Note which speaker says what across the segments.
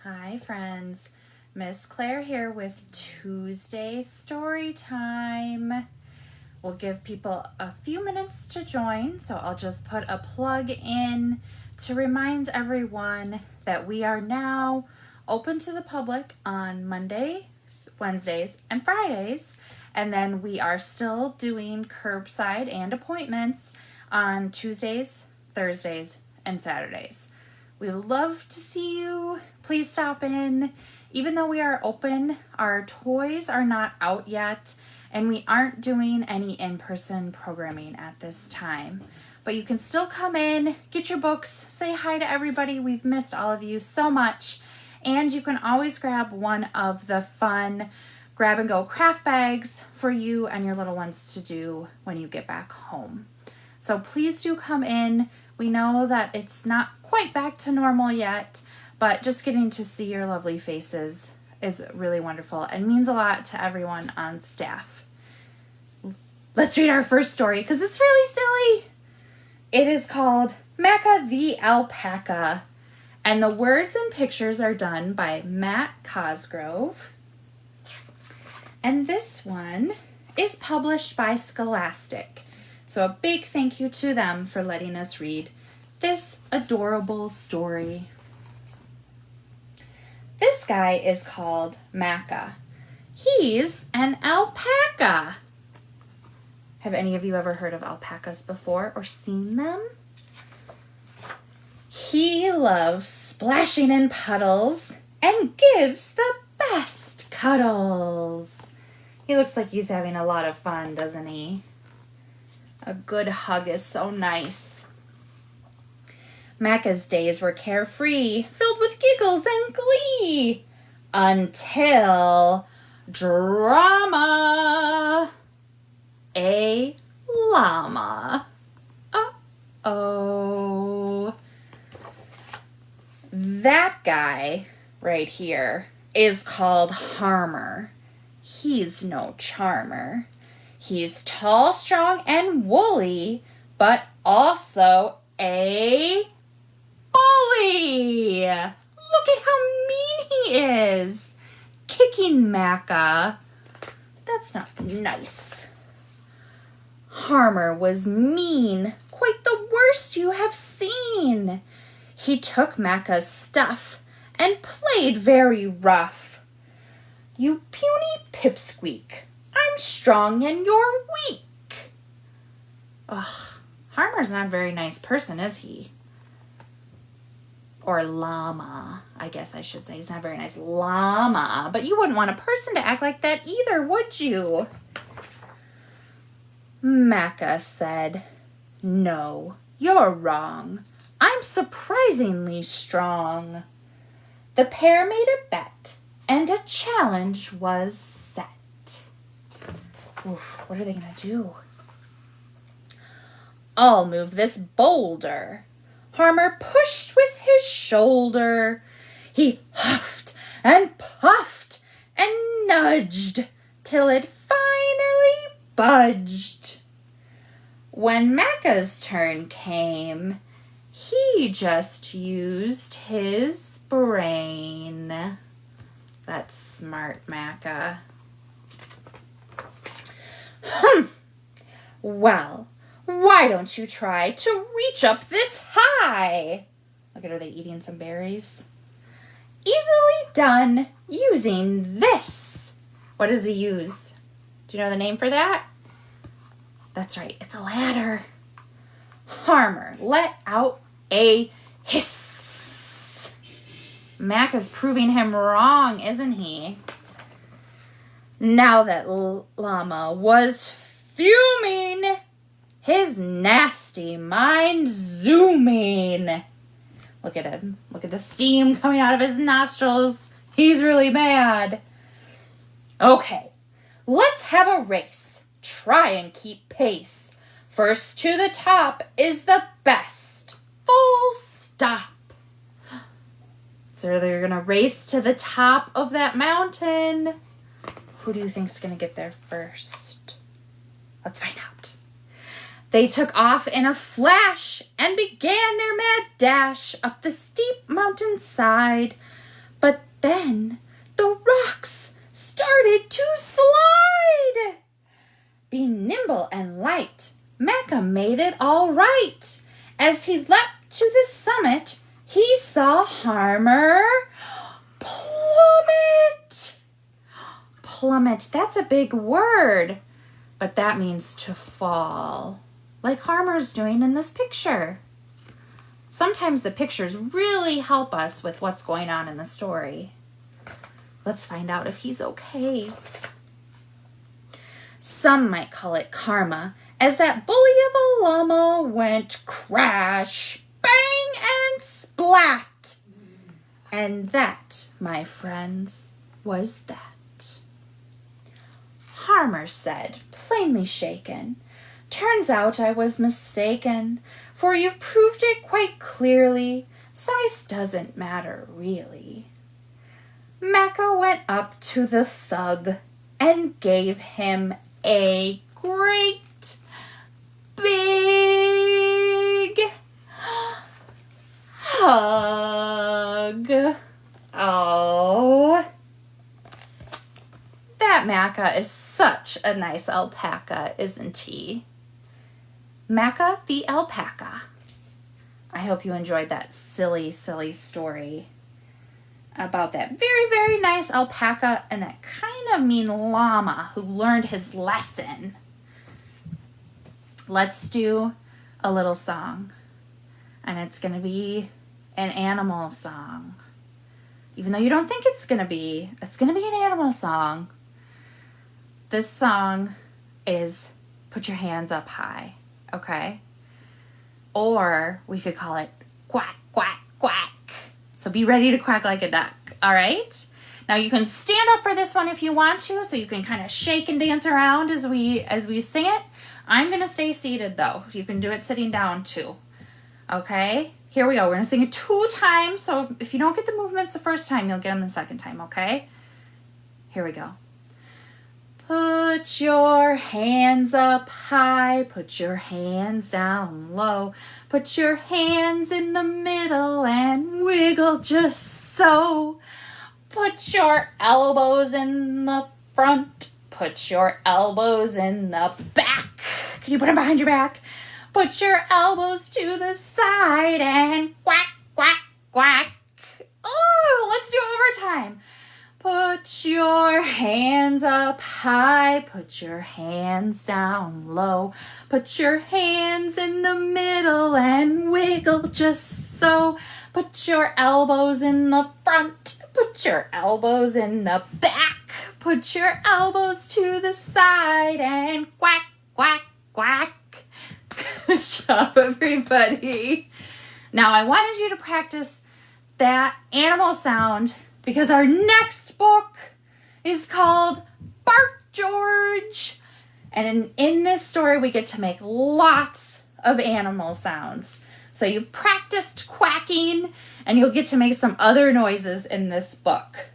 Speaker 1: Hi friends, Miss Claire here with Tuesday Storytime. We'll give people a few minutes to join, so I'll just put a plug in to remind everyone that we are now open to the public on Mondays, Wednesdays, and Fridays, and then we are still doing curbside and appointments on Tuesdays, Thursdays, and Saturdays. We would love to see you. Please stop in. Even though we are open, our toys are not out yet, and we aren't doing any in-person programming at this time. But you can still come in, get your books, say hi to everybody. We've missed all of you so much. And you can always grab one of the fun grab-and-go craft bags for you and your little ones to do when you get back home. So please do come in. We know that it's not quite back to normal yet, but just getting to see your lovely faces is really wonderful and means a lot to everyone on staff. Let's read our first story because it's really silly. It is called Macca the Alpaca, and the words and pictures are done by Matt Cosgrove. And this one is published by Scholastic. So a big thank you to them for letting us read this adorable story. This guy is called Macca. He's an alpaca. Have any of you ever heard of alpacas before or seen them? He loves splashing in puddles and gives the best cuddles. He looks like he's having a lot of fun, doesn't he? A good hug is so nice. Macca's days were carefree, filled with giggles and glee, until drama. A llama. Uh-oh. That guy right here is called Harmer. He's no charmer. He's tall, strong, and woolly, but also a bully. Look at how mean he is. Kicking Macca. That's not nice. Harmer was mean, quite the worst you have seen. He took Macca's stuff and played very rough. You puny pipsqueak. I'm strong and you're weak. Ugh, Harmer's not a very nice person, is he? Or llama, I guess I should say. He's not a very nice llama. But you wouldn't want a person to act like that either, would you? Macca said, No, you're wrong. I'm surprisingly strong. The pair made a bet, and a challenge was set. Oof, what are they going to do? I'll move this boulder. Harmer pushed with his shoulder. He huffed and puffed and nudged till it finally budged. When Macca's turn came, he just used his brain. That's smart, Macca. Well, why don't you try to reach up this high? Look at her, are they eating some berries? Easily done using this. What does he use? Do you know the name for that? That's right, it's a ladder. Harmer let out a hiss. Macca's proving him wrong, isn't he? Now that llama was fuming, his nasty mind zooming. Look at him. Look at the steam coming out of his nostrils. He's really mad. Okay, let's have a race. Try and keep pace. First to the top is the best. Full stop. So they're going to race to the top of that mountain. Who do you think's going to get there first? Let's find out. They took off in a flash and began their mad dash up the steep mountainside. But Then the rocks started to slide. Being nimble and light, Macca made it all right. As he leapt to the summit, he saw Harmer plummet. Plummet, that's a big word, but that means to fall, like Harmer's doing in this picture. Sometimes the pictures really help us with what's going on in the story. Let's find out if he's okay. Some might call it karma, as that bully of a llama went crash, bang, and splat. And that, my friends, was that. Harmer said, plainly shaken, turns out I was mistaken, for you've proved it quite clearly. Size doesn't matter, really. Macca went up to the thug and gave him a great big hug. Oh, that Macca is such a nice alpaca, isn't he? Macca the alpaca. I hope you enjoyed that silly, silly story about that very, very nice alpaca and that kind of mean llama who learned his lesson. Let's do a little song, and it's going to be an animal song. Even though you don't think it's going to be an animal song. This song is Put Your Hands Up High, okay? Or we could call it Quack, Quack, Quack. So be ready to quack like a duck, all right? Now you can stand up for this one if you want to, so you can kind of shake and dance around as we sing it. I'm going to stay seated though. You can do it sitting down too, okay? Here we go. We're going to sing it 2 times, so if you don't get the movements the first time, you'll get them the second time, okay? Here we go. Put your hands up high, put your hands down low, put your hands in the middle and wiggle just so. Put your elbows in the front, put your elbows in the back. Can you put them behind your back? Put your elbows to the side and quack, quack, quack. Oh, let's do it over time. Put your hands up high, put your hands down low, put your hands in the middle and wiggle just so. Put your elbows in the front, put your elbows in the back, put your elbows to the side and quack, quack, quack. Good job, everybody. Now I wanted you to practice that animal sound because our next book is called Bark George. And in this story, we get to make lots of animal sounds. So you've practiced quacking, and you'll get to make some other noises in this book.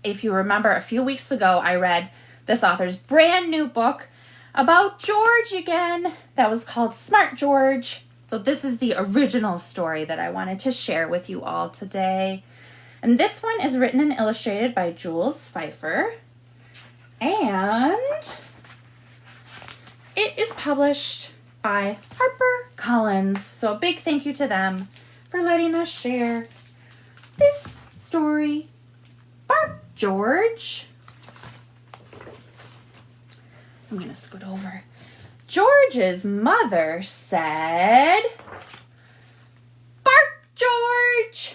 Speaker 1: If you remember, a few weeks ago, I read this author's brand new book about George again that was called Smart George. So this is the original story that I wanted to share with you all today. And this one is written and illustrated by Jules Feiffer. And it is published by HarperCollins. So a big thank you to them for letting us share this story. Bark George. I'm going to scoot over. George's mother said, "Bark, George."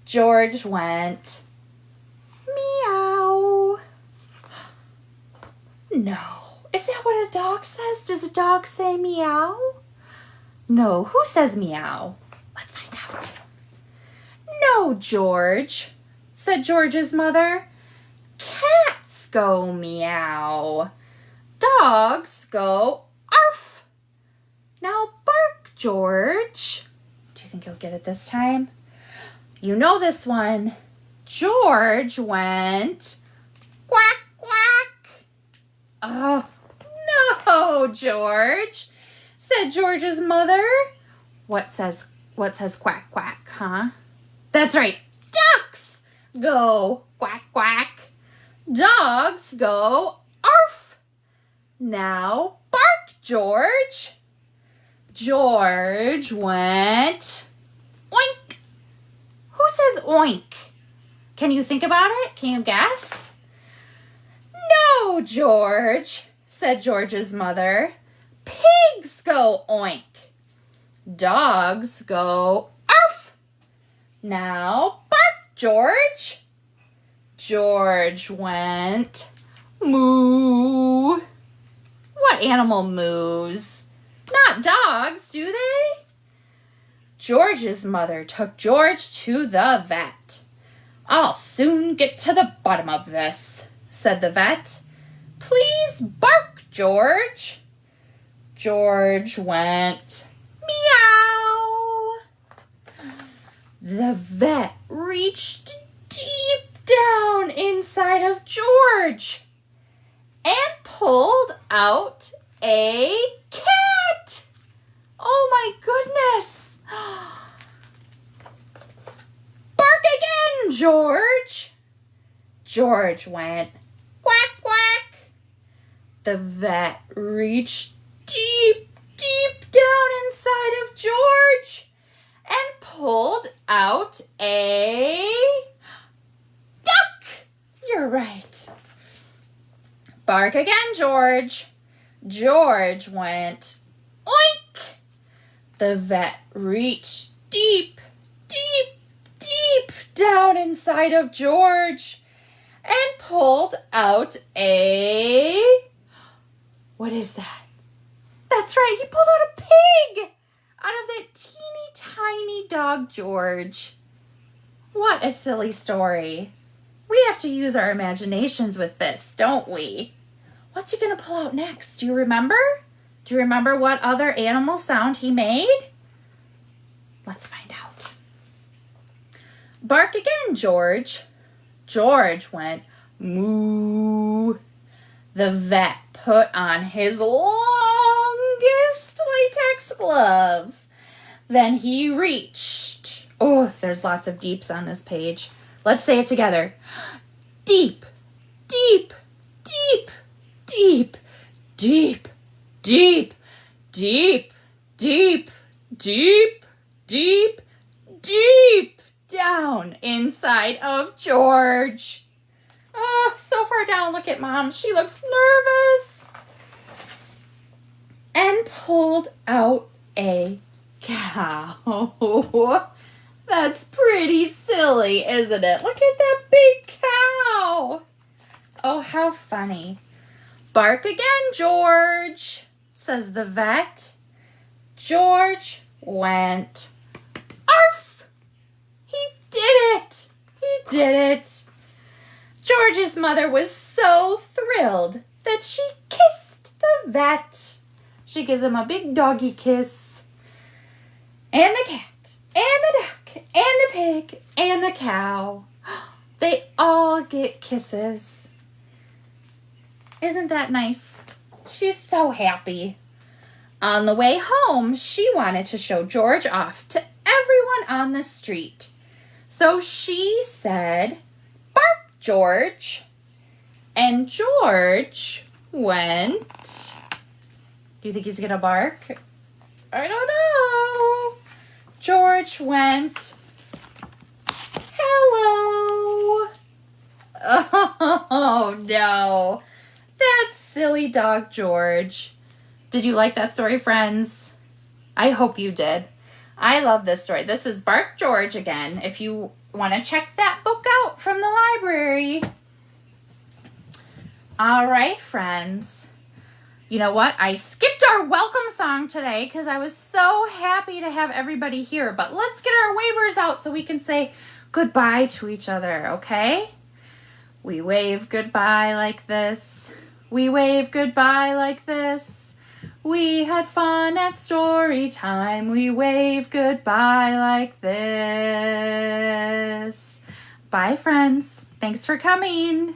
Speaker 1: George went, meow. No. Is that what a dog says? Does a dog say meow? No. Who says meow? Let's find out. No, George, said George's mother. Cats go meow. Dogs go arf. Now bark, George. Do you think you'll get it this time? You know this one. George went quack, quack. Oh, no, George, said George's mother. What says quack, quack, huh? That's right, duck. go quack, quack. Dogs go arf. Now bark, George. George went oink. Who says oink? Can you think about it? Can you guess? No, George, said George's mother. Pigs go oink. Dogs go arf. Now bark, George. George went moo. What animal moos? Not dogs, do they? George's mother took George to the vet. I'll soon get to the bottom of this, said the vet. Please bark, George. George went meow. The vet reached deep down inside of George and pulled out a cat. Oh my goodness. Bark again, George. George went quack, quack. The vet reached deep, deep down inside of George and pulled out a duck. You're right. Bark again, George. George went oink. The vet reached deep, deep, deep down inside of George and pulled out a... What is that? That's right, he pulled out a pig out of that teeny tiny dog, George. What a silly story. We have to use our imaginations with this, don't we? What's he going to pull out next? Do you remember? Do you remember what other animal sound he made? Let's find out. Bark again, George. George went moo. The vet put on his longest latex glove. Then he reached. Oh, there's lots of deeps on this page. Let's say it together. Deep, deep, deep, deep, deep, deep, deep, deep, deep, deep, deep down inside of George. Oh, so far down. Look at Mom. She looks nervous. And pulled out a cow. That's pretty silly, isn't it? Look at that big cow. Oh, how funny. Bark again, George, says the vet. George went arf. He did it. He did it. George's mother was so thrilled that she kissed the vet. She gives him a big doggy kiss. And the cat, and the duck, and the pig, and the cow. They all get kisses. Isn't that nice? She's so happy. On the way home, she wanted to show George off to everyone on the street. So she said, bark, George. And George went... Do you think he's going to bark? I don't know. George went... Hello. Oh, no. That silly dog, George. Did you like that story, friends? I hope you did. I love this story. This is Bark George again, if you want to check that book out from the library. All right, friends. You know what? I skipped our welcome song today because I was so happy to have everybody here. But let's get our wavers out so we can say goodbye to each other, okay? We wave goodbye like this. We wave goodbye like this. We had fun at story time. We wave goodbye like this. Bye, friends. Thanks for coming.